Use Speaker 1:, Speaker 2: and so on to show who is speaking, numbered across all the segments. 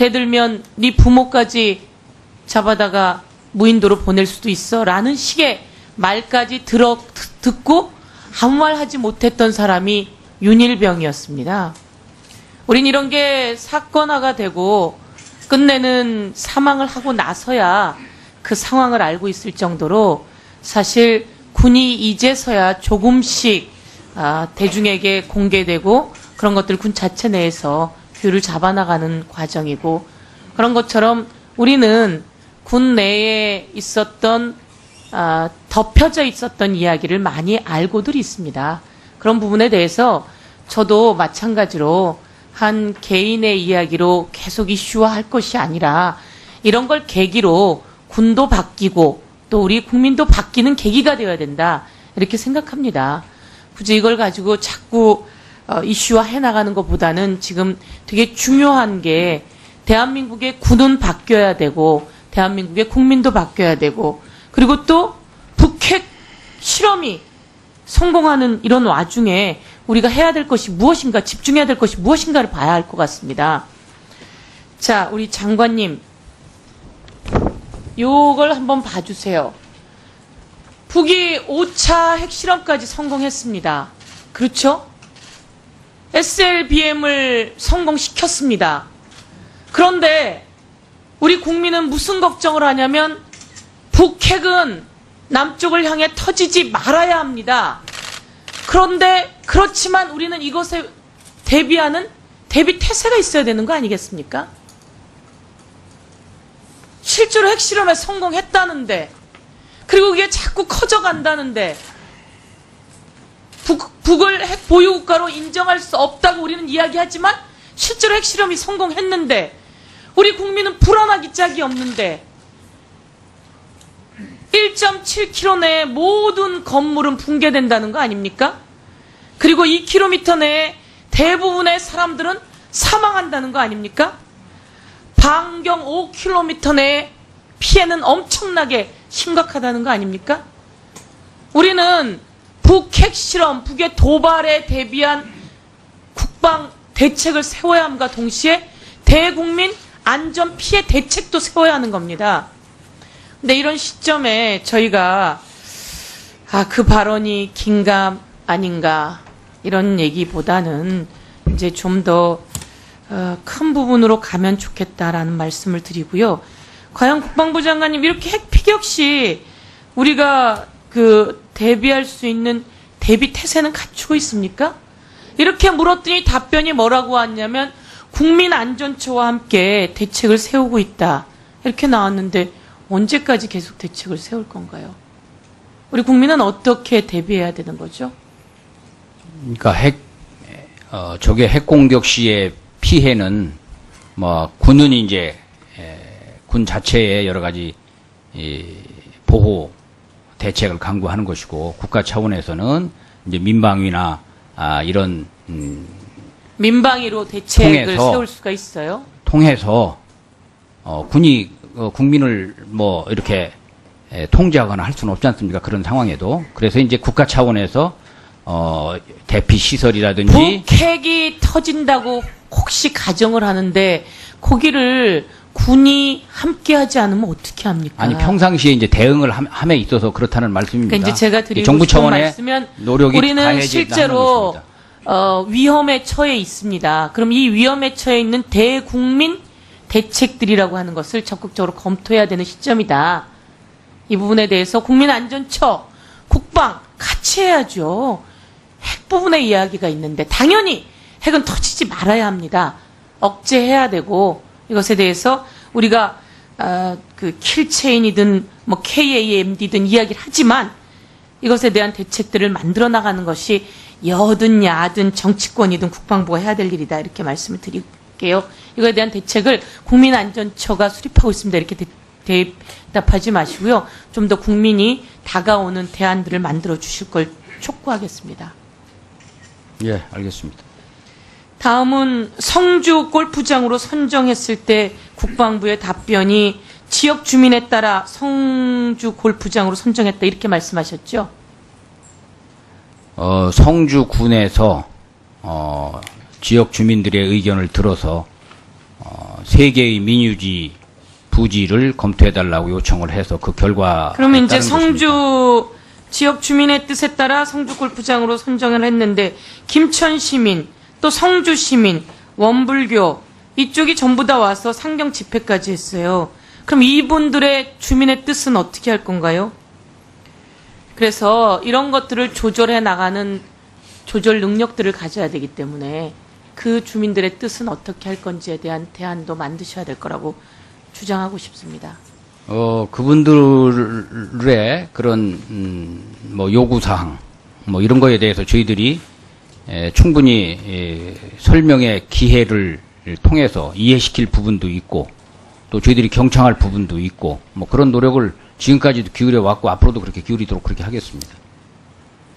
Speaker 1: 대들면 네 부모까지 잡아다가 무인도로 보낼 수도 있어 라는 식의 말까지 듣고 아무 말 하지 못했던 사람이 윤일병이었습니다. 우린 이런 게 사건화가 되고 끝내는 사망을 하고 나서야 그 상황을 알고 있을 정도로 사실 군이 이제서야 조금씩 대중에게 공개되고 그런 것들 군 자체 내에서 규율을 잡아나가는 과정이고, 그런 것처럼 우리는 군 내에 있었던 덮여져 있었던 이야기를 많이 알고들 있습니다. 그런 부분에 대해서 저도 마찬가지로 한 개인의 이야기로 계속 이슈화할 것이 아니라 이런 걸 계기로 군도 바뀌고 또 우리 국민도 바뀌는 계기가 되어야 된다, 이렇게 생각합니다. 굳이 이걸 가지고 자꾸 이슈화해 나가는 것보다는 지금 되게 중요한 게 대한민국의 군은 바뀌어야 되고 대한민국의 국민도 바뀌어야 되고, 그리고 또 북핵 실험이 성공하는 이런 와중에 우리가 해야 될 것이 무엇인가, 집중해야 될 것이 무엇인가를 봐야 할 것 같습니다. 자, 우리 장관님, 요걸 한번 봐주세요. 북이 5차 핵실험까지 성공했습니다. 그렇죠? SLBM을 성공시켰습니다. 그런데 우리 국민은 무슨 걱정을 하냐면 북핵은 남쪽을 향해 터지지 말아야 합니다. 그런데 그렇지만 우리는 이것에 대비하는 대비 태세가 있어야 되는 거 아니겠습니까? 실제로 핵실험에 성공했다는데, 그리고 그게 자꾸 커져간다는데, 북을 핵 보유국가로 인정할 수 없다고 우리는 이야기하지만 실제로 핵실험이 성공했는데 우리 국민은 불안하기 짝이 없는데 1.7km 내에 모든 건물은 붕괴된다는 거 아닙니까? 그리고 2km 내에 대부분의 사람들은 사망한다는 거 아닙니까? 반경 5km 내에 피해는 엄청나게 심각하다는 거 아닙니까? 우리는 북핵 실험, 북의 도발에 대비한 국방 대책을 세워야 함과 동시에 대국민 안전 피해 대책도 세워야 하는 겁니다. 근데 이런 시점에 저희가 그 발언이 긴가 아닌가 이런 얘기보다는 이제 좀 더 큰 부분으로 가면 좋겠다라는 말씀을 드리고요. 과연 국방부 장관님, 이렇게 핵 피격 시 우리가 대비할 수 있는 대비 태세는 갖추고 있습니까? 이렇게 물었더니 답변이 뭐라고 왔냐면 국민안전처와 함께 대책을 세우고 있다, 이렇게 나왔는데 언제까지 계속 대책을 세울 건가요? 우리 국민은 어떻게 대비해야 되는 거죠?
Speaker 2: 그러니까 적의 핵공격 시의 피해는 군은 이제 군 자체의 여러 가지 보호 대책을 강구하는 것이고, 국가 차원에서는 이제 민방위나 이런
Speaker 1: 민방위로 대책을 세울 수가 있어요?
Speaker 2: 통해서 군이 국민을 이렇게 통제하거나 할 수는 없지 않습니까? 그런 상황에도. 그래서 이제 국가 차원에서 대피 시설이라든지
Speaker 1: 북핵이 터진다고 혹시 가정을 하는데 거기를 군이 함께하지 않으면 어떻게 합니까?
Speaker 2: 아니, 평상시에 이제 대응을 함에 있어서 그렇다는 말씀입니다.
Speaker 1: 그러니까 이제 제가 드리고
Speaker 2: 정부
Speaker 1: 싶은
Speaker 2: 차원의
Speaker 1: 말씀은
Speaker 2: 노력이
Speaker 1: 우리는 실제로 위험에 처해 있습니다. 그럼 이 위험에 처해 있는 대국민 대책들이라고 하는 것을 적극적으로 검토해야 되는 시점이다. 이 부분에 대해서 국민안전처, 국방 같이 해야죠. 핵 부분의 이야기가 있는데 당연히 핵은 터지지 말아야 합니다. 억제해야 되고, 이것에 대해서 우리가 킬체인이든 KAMD든 이야기를 하지만 이것에 대한 대책들을 만들어 나가는 것이 여든 야든 정치권이든 국방부가 해야 될 일이다, 이렇게 말씀을 드릴게요. 이거에 대한 대책을 국민안전처가 수립하고 있습니다, 이렇게 대답하지 마시고요. 좀 더 국민이 다가오는 대안들을 만들어 주실 걸 촉구하겠습니다.
Speaker 2: 예, 알겠습니다.
Speaker 1: 다음은 성주 골프장으로 선정했을 때 국방부의 답변이 지역 주민에 따라 성주 골프장으로 선정했다, 이렇게 말씀하셨죠?
Speaker 2: 성주군에서 지역 주민들의 의견을 들어서 세 개의 민유지 부지를 검토해달라고 요청을 해서 그 결과.
Speaker 1: 그러면 이제 성주 지역 주민의 뜻에 따라 성주 골프장으로 선정을 했는데 김천 시민, 또 성주 시민, 원불교 이쪽이 전부 다 와서 상경 집회까지 했어요. 그럼 이분들의 주민의 뜻은 어떻게 할 건가요? 그래서 이런 것들을 조절해 나가는 조절 능력들을 가져야 되기 때문에 그 주민들의 뜻은 어떻게 할 건지에 대한 대안도 만드셔야 될 거라고 주장하고 싶습니다.
Speaker 2: 그분들의 그런, 요구사항, 이런 거에 대해서 저희들이 충분히 설명의 기회를 통해서 이해시킬 부분도 있고, 또 저희들이 경청할 부분도 있고, 그런 노력을 지금까지도 기울여 왔고, 앞으로도 그렇게 기울이도록 그렇게 하겠습니다.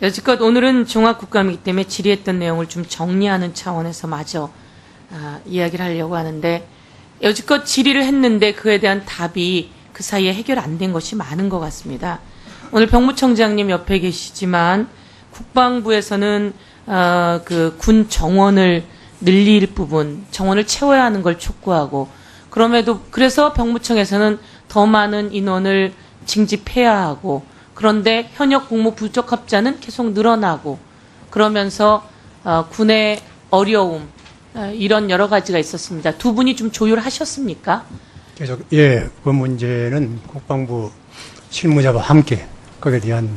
Speaker 1: 여지껏 오늘은 종합국감이기 때문에 질의했던 내용을 좀 정리하는 차원에서 마저 이야기를 하려고 하는데, 여지껏 질의를 했는데 그에 대한 답이 그 사이에 해결 안 된 것이 많은 것 같습니다. 오늘 병무청장님 옆에 계시지만 국방부에서는 그 군 정원을 늘릴 부분, 정원을 채워야 하는 걸 촉구하고, 그래서 병무청에서는 더 많은 인원을 징집해야 하고, 그런데 현역 공무 부적합자는 계속 늘어나고, 그러면서 군의 어려움, 이런 여러 가지가 있었습니다. 두 분이 좀 조율하셨습니까?
Speaker 3: 계속, 그 문제는 국방부 실무자와 함께 거기에 대한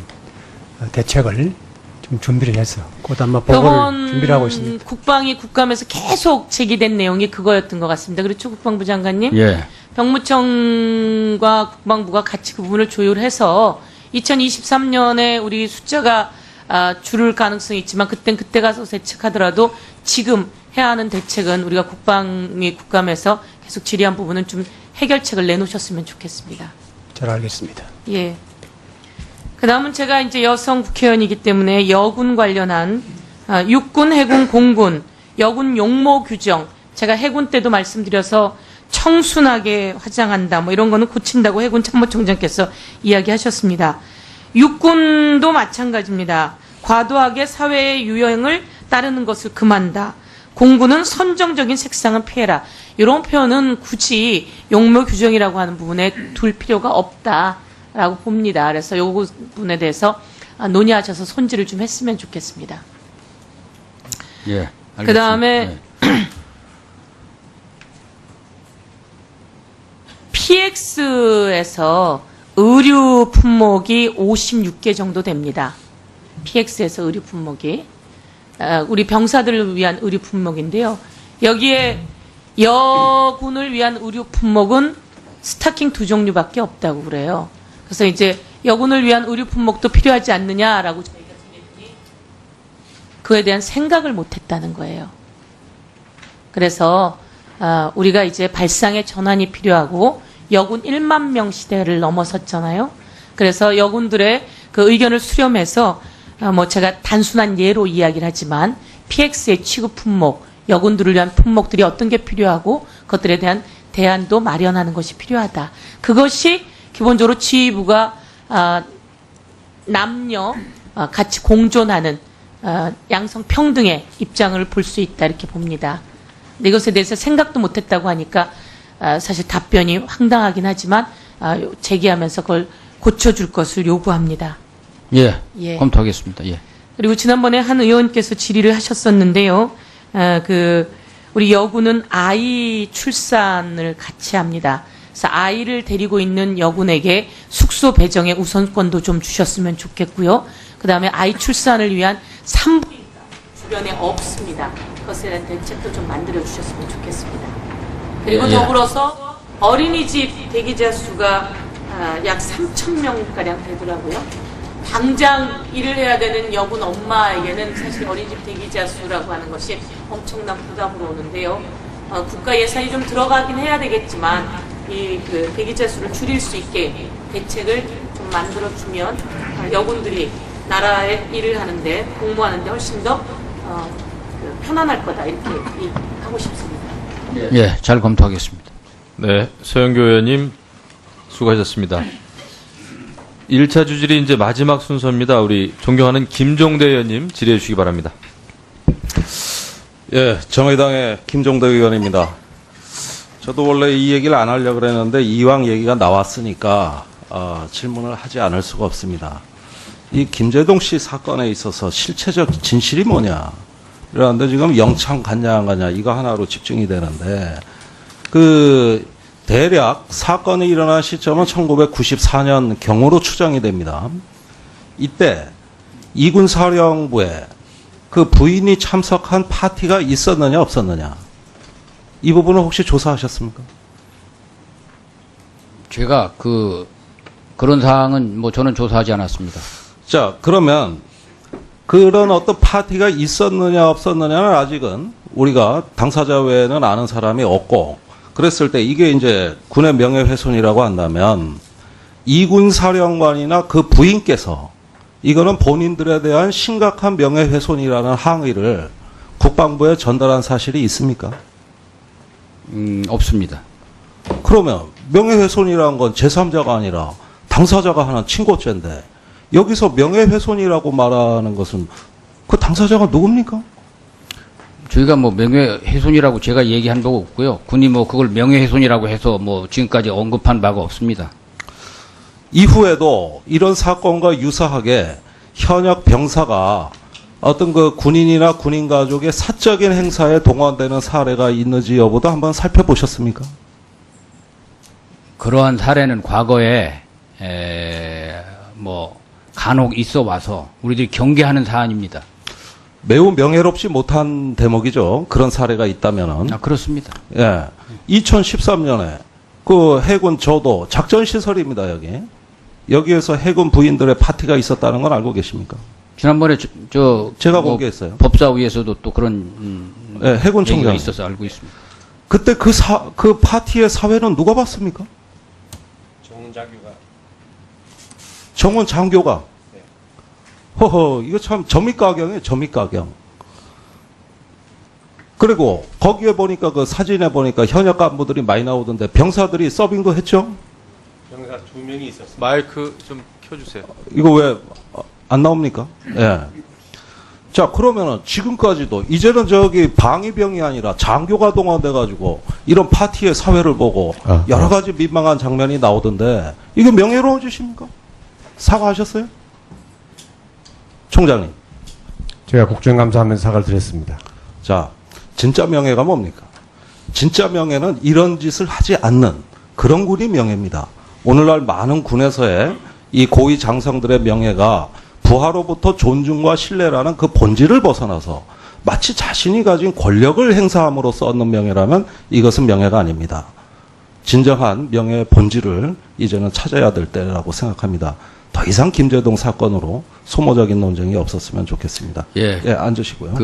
Speaker 3: 대책을 좀 준비를 해서 곧 아마 보고를 준비를 하고 있습니다.
Speaker 1: 국방위 국감에서 계속 제기된 내용이 그거였던 것 같습니다. 그렇죠, 국방부 장관님?
Speaker 2: 예.
Speaker 1: 병무청과 국방부가 같이 그 부분을 조율해서 2023년에 우리 숫자가 줄을 가능성이 있지만 그때 가서 대책하더라도 지금 해야 하는 대책은 우리가 국방위 국감에서 계속 질의한 부분은 좀 해결책을 내놓으셨으면 좋겠습니다.
Speaker 3: 잘 알겠습니다.
Speaker 1: 예. 그 다음은 제가 이제 여성 국회의원이기 때문에 여군 관련한 육군, 해군, 공군, 여군 용모 규정, 제가 해군 때도 말씀드려서 청순하게 화장한다, 이런 거는 고친다고 해군 참모총장께서 이야기하셨습니다. 육군도 마찬가지입니다. 과도하게 사회의 유행을 따르는 것을 금한다. 공군은 선정적인 색상은 피해라. 이런 표현은 굳이 용모 규정이라고 하는 부분에 둘 필요가 없다라고 봅니다. 그래서 이 부분에 대해서 논의하셔서 손질을 좀 했으면 좋겠습니다.
Speaker 2: 예. 알겠습니다.
Speaker 1: 그 다음에 PX에서 의류 품목이 56개 정도 됩니다. PX에서 의류 품목이. 우리 병사들을 위한 의류 품목인데요. 여기에 여군을 위한 의류 품목은 스타킹 2종류밖에 없다고 그래요. 그래서 이제 여군을 위한 의류 품목도 필요하지 않느냐라고 저희가 생각했더니 그에 대한 생각을 못했다는 거예요. 그래서 우리가 이제 발상의 전환이 필요하고 여군 1만 명 시대를 넘어섰잖아요. 그래서 여군들의 그 의견을 수렴해서 제가 단순한 예로 이야기를 하지만 PX의 취급 품목, 여군들을 위한 품목들이 어떤 게 필요하고 그것들에 대한 대안도 마련하는 것이 필요하다. 그것이 기본적으로 지휘부가 남녀 같이 공존하는 양성평등의 입장을 볼 수 있다 이렇게 봅니다. 근데 이것에 대해서 생각도 못했다고 하니까 사실 답변이 황당하긴 하지만 제기하면서 그걸 고쳐줄 것을 요구합니다.
Speaker 2: 예.
Speaker 1: 예.
Speaker 2: 검토하겠습니다. 예.
Speaker 1: 그리고 지난번에 한 의원께서 질의를 하셨었는데요. 우리 여군은 아이 출산을 같이 합니다. 그래서 아이를 데리고 있는 여군에게 숙소 배정의 우선권도 좀 주셨으면 좋겠고요. 그 다음에 아이 출산을 위한 산부인과 주변에 없습니다. 그것에 대한 대책도 좀 만들어 주셨으면 좋겠습니다. 그리고
Speaker 2: 예.
Speaker 1: 더불어서 어린이집 대기자 수가 약 3,000명가량 되더라고요. 당장 일을 해야 되는 여군 엄마에게는 사실 어린이집 대기자 수라고 하는 것이 엄청난 부담으로 오는데요. 국가 예산이 좀 들어가긴 해야 되겠지만 그 대기자 수를 줄일 수 있게 대책을 좀 만들어주면 여군들이 나라의 일을 하는데 복무하는데 훨씬 더 편안할 거다 이렇게 하고 싶습니다.
Speaker 2: 예, 잘 검토하겠습니다.
Speaker 4: 네, 서영교 의원님 수고하셨습니다. 1차 주질이 이제 마지막 순서입니다. 우리 존경하는 김종대 의원님 질의해 주시기 바랍니다.
Speaker 5: 예, 정의당의 김종대 의원입니다. 저도 원래 이 얘기를 안 하려고 그랬는데 이왕 얘기가 나왔으니까 질문을 하지 않을 수가 없습니다. 이 김재동 씨 사건에 있어서 실체적 진실이 뭐냐? 그런데 지금 영창 갔냐 안 갔냐 이거 하나로 집중이 되는데 대략 사건이 일어난 시점은 1994년 경으로 추정이 됩니다. 이때 이군 사령부에 그 부인이 참석한 파티가 있었느냐 없었느냐 이 부분을 혹시 조사하셨습니까?
Speaker 2: 제가 그런 사항은 뭐 저는 조사하지 않았습니다.
Speaker 5: 자, 그러면 그런 어떤 파티가 있었느냐 없었느냐는 아직은 우리가 당사자 외에는 아는 사람이 없고 그랬을 때 이게 이제 군의 명예훼손이라고 한다면 이군 사령관이나 그 부인께서 이거는 본인들에 대한 심각한 명예훼손이라는 항의를 국방부에 전달한 사실이 있습니까?
Speaker 2: 없습니다.
Speaker 5: 그러면 명예훼손이라는 건 제3자가 아니라 당사자가 하는 친고죄인데 여기서 명예훼손이라고 말하는 것은 그 당사자가 누굽니까?
Speaker 2: 저희가 뭐 명예훼손이라고 제가 얘기한 바가 없고요. 군이 뭐 그걸 명예훼손이라고 해서 뭐 지금까지 언급한 바가 없습니다.
Speaker 5: 이후에도 이런 사건과 유사하게 현역 병사가 어떤 그 군인이나 군인 가족의 사적인 행사에 동원되는 사례가 있는지 여부도 한번 살펴보셨습니까?
Speaker 2: 그러한 사례는 과거에 뭐 간혹 있어 와서 우리들이 경계하는 사안입니다.
Speaker 5: 매우 명예롭지 못한 대목이죠. 그런 사례가 있다면은.
Speaker 2: 그렇습니다.
Speaker 5: 예. 2013년에 그 해군 저도 작전 시설입니다, 여기. 여기에서 해군 부인들의 파티가 있었다는 건 알고 계십니까?
Speaker 2: 지난번에
Speaker 5: 제가
Speaker 2: 뭐
Speaker 5: 공개했어요.
Speaker 2: 법사위에서도 또 그런
Speaker 5: 예, 해군
Speaker 2: 얘기가
Speaker 5: 총장
Speaker 2: 있어서 알고 있습니다.
Speaker 5: 그때 그 파티의 사회는 누가 봤습니까? 정원 장교가. 허허, 이거 참 점입가경이에요, 점입가경. 그리고 거기에 보니까 그 사진에 보니까 현역 간부들이 많이 나오던데 병사들이 서빙도 했죠?
Speaker 6: 병사 2명이 있었습니다.
Speaker 4: 마이크 좀 켜주세요.
Speaker 5: 이거 왜 안 나옵니까? 예. 자, 그러면은 지금까지도 이제는 저기 방위병이 아니라 장교가 동원돼가지고 이런 파티의 사회를 보고 여러 가지 민망한 장면이 나오던데 이게 명예로운 짓입니까? 사과하셨어요? 총장님.
Speaker 6: 제가 국정감사하면서 사과를 드렸습니다.
Speaker 5: 자, 진짜 명예가 뭡니까? 진짜 명예는 이런 짓을 하지 않는 그런 군이 명예입니다. 오늘날 많은 군에서의 이 고위 장성들의 명예가 부하로부터 존중과 신뢰라는 그 본질을 벗어나서 마치 자신이 가진 권력을 행사함으로써 얻는 명예라면 이것은 명예가 아닙니다. 진정한 명예의 본질을 이제는 찾아야 될 때라고 생각합니다. 더 이상 김재동 사건으로 소모적인 논쟁이 없었으면 좋겠습니다.
Speaker 2: 예,
Speaker 5: 앉으시고요.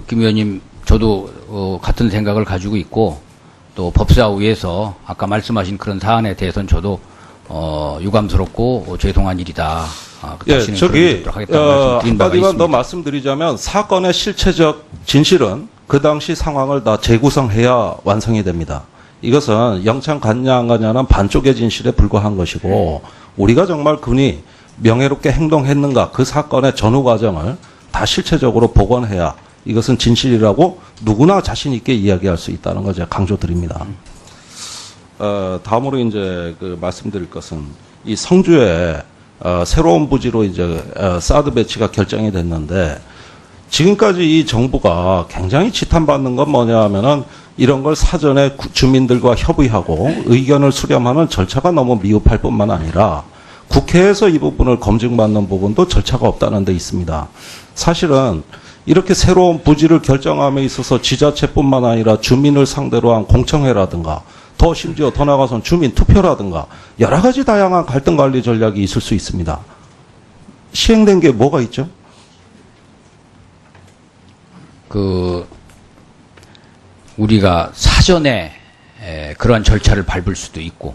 Speaker 2: 김 의원님, 저도 같은 생각을 가지고 있고 또 법사위에서 아까 말씀하신 그런 사안에 대해서는 저도 유감스럽고 죄송한 일이다.
Speaker 5: 예, 저기 한마디만 더 말씀드리자면 사건의 실체적 진실은 그 당시 상황을 다 재구성해야 완성이 됩니다. 이것은 영창 갔냐 안 갔냐는 반쪽의 진실에 불과한 것이고 우리가 정말 군이 명예롭게 행동했는가 그 사건의 전후 과정을 다 실체적으로 복원해야 이것은 진실이라고 누구나 자신 있게 이야기할 수 있다는 걸 제가 강조드립니다. 다음으로 이제 말씀드릴 것은 이 성주에 새로운 부지로 이제 사드 배치가 결정이 됐는데 지금까지 이 정부가 굉장히 지탄받는 건 뭐냐 하면은 이런 걸 사전에 주민들과 협의하고 의견을 수렴하는 절차가 너무 미흡할 뿐만 아니라 국회에서 이 부분을 검증받는 부분도 절차가 없다는 데 있습니다. 사실은 이렇게 새로운 부지를 결정함에 있어서 지자체뿐만 아니라 주민을 상대로 한 공청회라든가 더 심지어 더 나아가서는 주민 투표라든가 여러 가지 다양한 갈등 관리 전략이 있을 수 있습니다. 시행된 게 뭐가 있죠?
Speaker 2: 우리가 사전에 그러한 절차를 밟을 수도 있고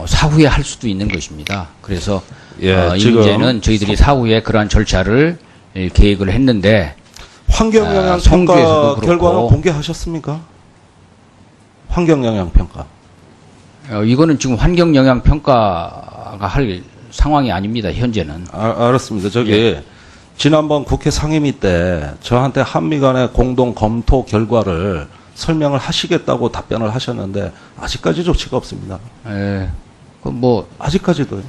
Speaker 2: 사후에 할 수도 있는 것입니다. 그래서 이
Speaker 5: 지금
Speaker 2: 문제는 저희들이 사후에 그러한 절차를 계획을 했는데
Speaker 5: 환경영향 평가 결과는 공개하셨습니까? 환경영향평가.
Speaker 2: 이거는 지금 환경영향평가가 할 상황이 아닙니다. 현재는.
Speaker 5: 알았습니다. 저기 지난번 국회 상임위 때 저한테 한미 간의 공동 검토 결과를 설명을 하시겠다고 답변을 하셨는데 아직까지 조치가 없습니다.
Speaker 2: 예. 뭐
Speaker 5: 아직까지도요.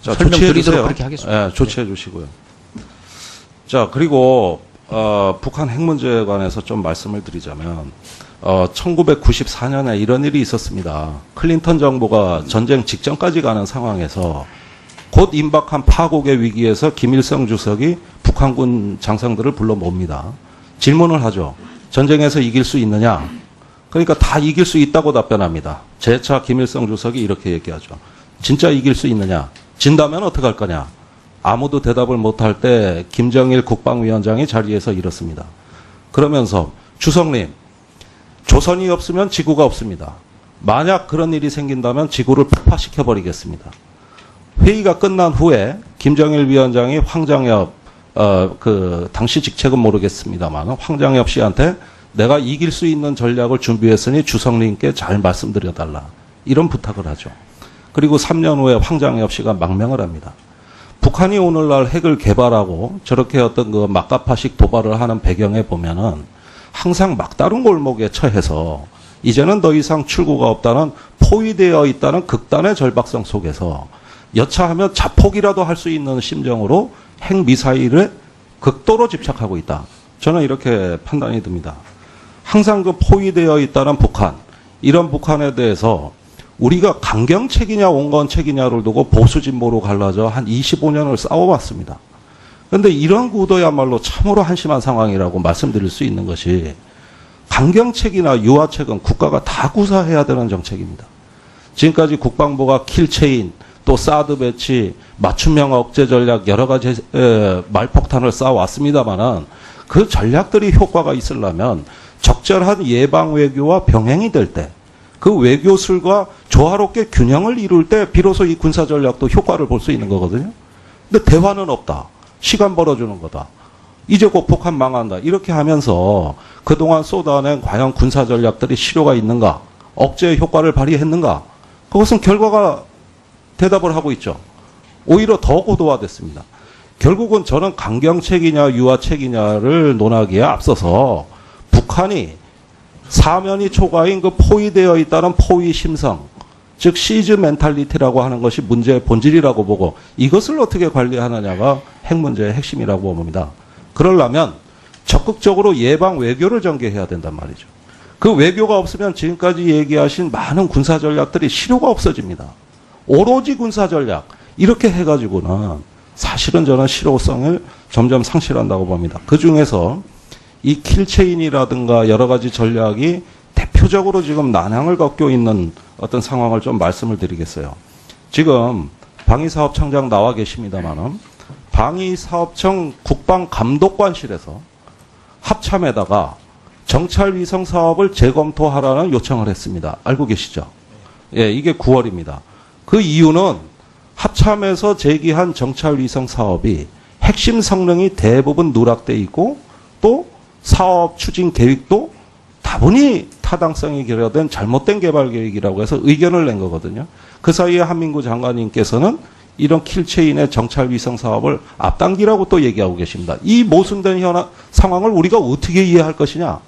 Speaker 5: 자,
Speaker 2: 설명
Speaker 5: 조치해
Speaker 2: 드리도록
Speaker 5: 주세요.
Speaker 2: 그렇게 하겠습니다.
Speaker 5: 예, 조치해 주시고요. 자, 그리고 북한 핵 문제에 관해서 좀 말씀을 드리자면 1994년에 이런 일이 있었습니다. 클린턴 정부가 전쟁 직전까지 가는 상황에서 곧 임박한 파국의 위기에서 김일성 주석이 북한군 장성들을 불러 모읍니다. 질문을 하죠. 전쟁에서 이길 수 있느냐? 그러니까 다 이길 수 있다고 답변합니다. 재차 김일성 주석이 이렇게 얘기하죠. 진짜 이길 수 있느냐? 진다면 어떡할 거냐? 아무도 대답을 못할 때 김정일 국방위원장이 자리에서 이렇습니다. 그러면서 주석님, 조선이 없으면 지구가 없습니다. 만약 그런 일이 생긴다면 지구를 폭파시켜버리겠습니다. 회의가 끝난 후에 김정일 위원장이 황장엽, 당시 직책은 모르겠습니다만 황장엽 씨한테 내가 이길 수 있는 전략을 준비했으니 주석님께 잘 말씀드려달라. 이런 부탁을 하죠. 그리고 3년 후에 황장엽 씨가 망명을 합니다. 북한이 오늘날 핵을 개발하고 저렇게 어떤 그 막가파식 도발을 하는 배경에 보면은 항상 막다른 골목에 처해서 이제는 더 이상 출구가 없다는 포위되어 있다는 극단의 절박성 속에서 여차하면 자폭이라도 할 수 있는 심정으로 핵미사일에 극도로 집착하고 있다. 저는 이렇게 판단이 듭니다. 항상 그 포위되어 있다는 북한, 이런 북한에 대해서 우리가 강경책이냐 온건책이냐를 두고 보수진보로 갈라져 한 25년을 싸워왔습니다. 그런데 이런 구도야말로 참으로 한심한 상황이라고 말씀드릴 수 있는 것이 강경책이나 유화책은 국가가 다 구사해야 되는 정책입니다. 지금까지 국방부가 킬체인, 또 사드 배치, 맞춤형 억제 전략 여러 가지 말폭탄을 쌓아왔습니다만은 그 전략들이 효과가 있으려면 적절한 예방 외교와 병행이 될 때, 그 외교술과 조화롭게 균형을 이룰 때 비로소 이 군사 전략도 효과를 볼 수 있는 거거든요. 근데 대화는 없다. 시간 벌어주는 거다. 이제 곧 북한 망한다. 이렇게 하면서 그동안 쏟아낸 과연 군사 전략들이 실효가 있는가? 억제의 효과를 발휘했는가? 그것은 결과가 대답을 하고 있죠. 오히려 더 고도화됐습니다. 결국은 저는 강경책이냐 유화책이냐를 논하기에 앞서서 북한이 사면이 초과인 그 포위되어 있다는 포위 심성, 즉 시즈 멘탈리티라고 하는 것이 문제의 본질이라고 보고 이것을 어떻게 관리하느냐가 핵 문제의 핵심이라고 봅니다. 그러려면 적극적으로 예방 외교를 전개해야 된단 말이죠. 그 외교가 없으면 지금까지 얘기하신 많은 군사 전략들이 실효가 없어집니다. 오로지 군사 전략 이렇게 해가지고는 사실은 저는 실효성을 점점 상실한다고 봅니다. 그 중에서 이 킬체인이라든가 여러 가지 전략이 대표적으로 지금 난항을 겪고 있는 어떤 상황을 좀 말씀을 드리겠어요. 지금 방위사업청장 나와 계십니다만은 방위사업청 국방감독관실에서 합참에다가 정찰위성 사업을 재검토하라는 요청을 했습니다. 알고 계시죠? 예, 이게 9월입니다. 그 이유는 합참에서 제기한 정찰위성 사업이 핵심 성능이 대부분 누락돼 있고 또 사업 추진 계획도 다분히 타당성이 결여된 잘못된 개발 계획이라고 해서 의견을 낸 거거든요. 그 사이에 한민구 장관님께서는 이런 킬체인의 정찰위성 사업을 앞당기라고 또 얘기하고 계십니다. 이 모순된 상황을 우리가 어떻게 이해할 것이냐.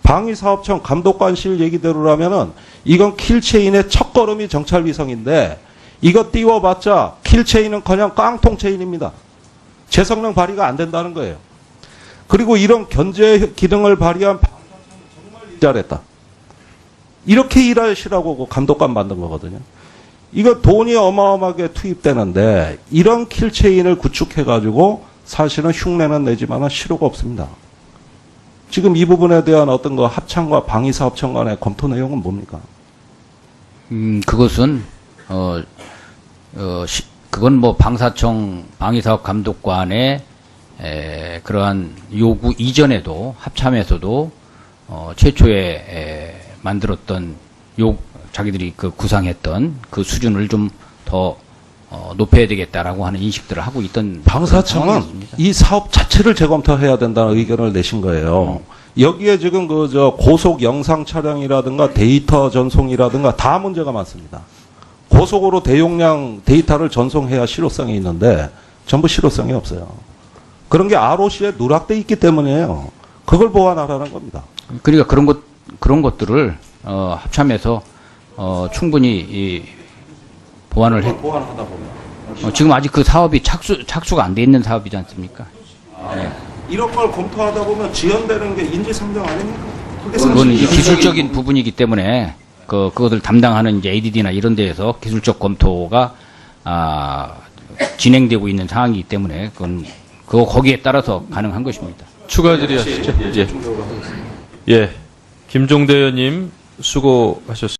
Speaker 5: 방위사업청 감독관실 얘기대로라면은 이건 킬체인의 첫걸음이 정찰위성인데 이거 띄워봤자 킬체인은 그냥 깡통체인입니다. 제 성능 발휘가 안 된다는 거예요. 그리고 이런 견제 기능을 발휘한 방사청이 정말 잘했다. 이렇게 일하시라고 감독관 만든 거거든요. 이거 돈이 어마어마하게 투입되는데 이런 킬체인을 구축해가지고 사실은 흉내는 내지만 실효가 없습니다. 지금 이 부분에 대한 어떤 거 합참과 방위사업청 간의 검토 내용은 뭡니까?
Speaker 2: 그것은 그건 뭐 방사청 방위사업 감독관의 그러한 요구 이전에도 합참에서도 최초에 만들었던 자기들이 그 구상했던 그 수준을 좀 더 높여야 되겠다라고 하는 인식들을 하고 있던
Speaker 5: 방사청은 이 사업 자체를 재검토해야 된다는 의견을 내신 거예요. 여기에 지금 고속 영상 촬영이라든가 데이터 전송이라든가 다 문제가 많습니다. 고속으로 대용량 데이터를 전송해야 실효성이 있는데 전부 실효성이 없어요. 그런 게 ROC에 누락돼 있기 때문이에요. 그걸 보완하라는 겁니다.
Speaker 2: 그러니까 그런 것들을 합참해서 충분히 이 보완을 해.
Speaker 5: 보완하다 보면
Speaker 2: 지금 아직 그 사업이 착수가 안 돼 있는 사업이지 않습니까?
Speaker 5: 이런 걸 검토하다 보면 지연되는 게 인지상정 아닙니까? 그게
Speaker 2: 그거는 이제
Speaker 5: 사실
Speaker 2: 기술적인 부분이기 때문에 그것을 담당하는 이제 ADD나 이런 데에서 기술적 검토가 진행되고 있는 상황이기 때문에 그거 거기에 따라서 가능한 것입니다.
Speaker 4: 추가 질의하시죠. 예. 김종대 의원님 수고하셨습니다.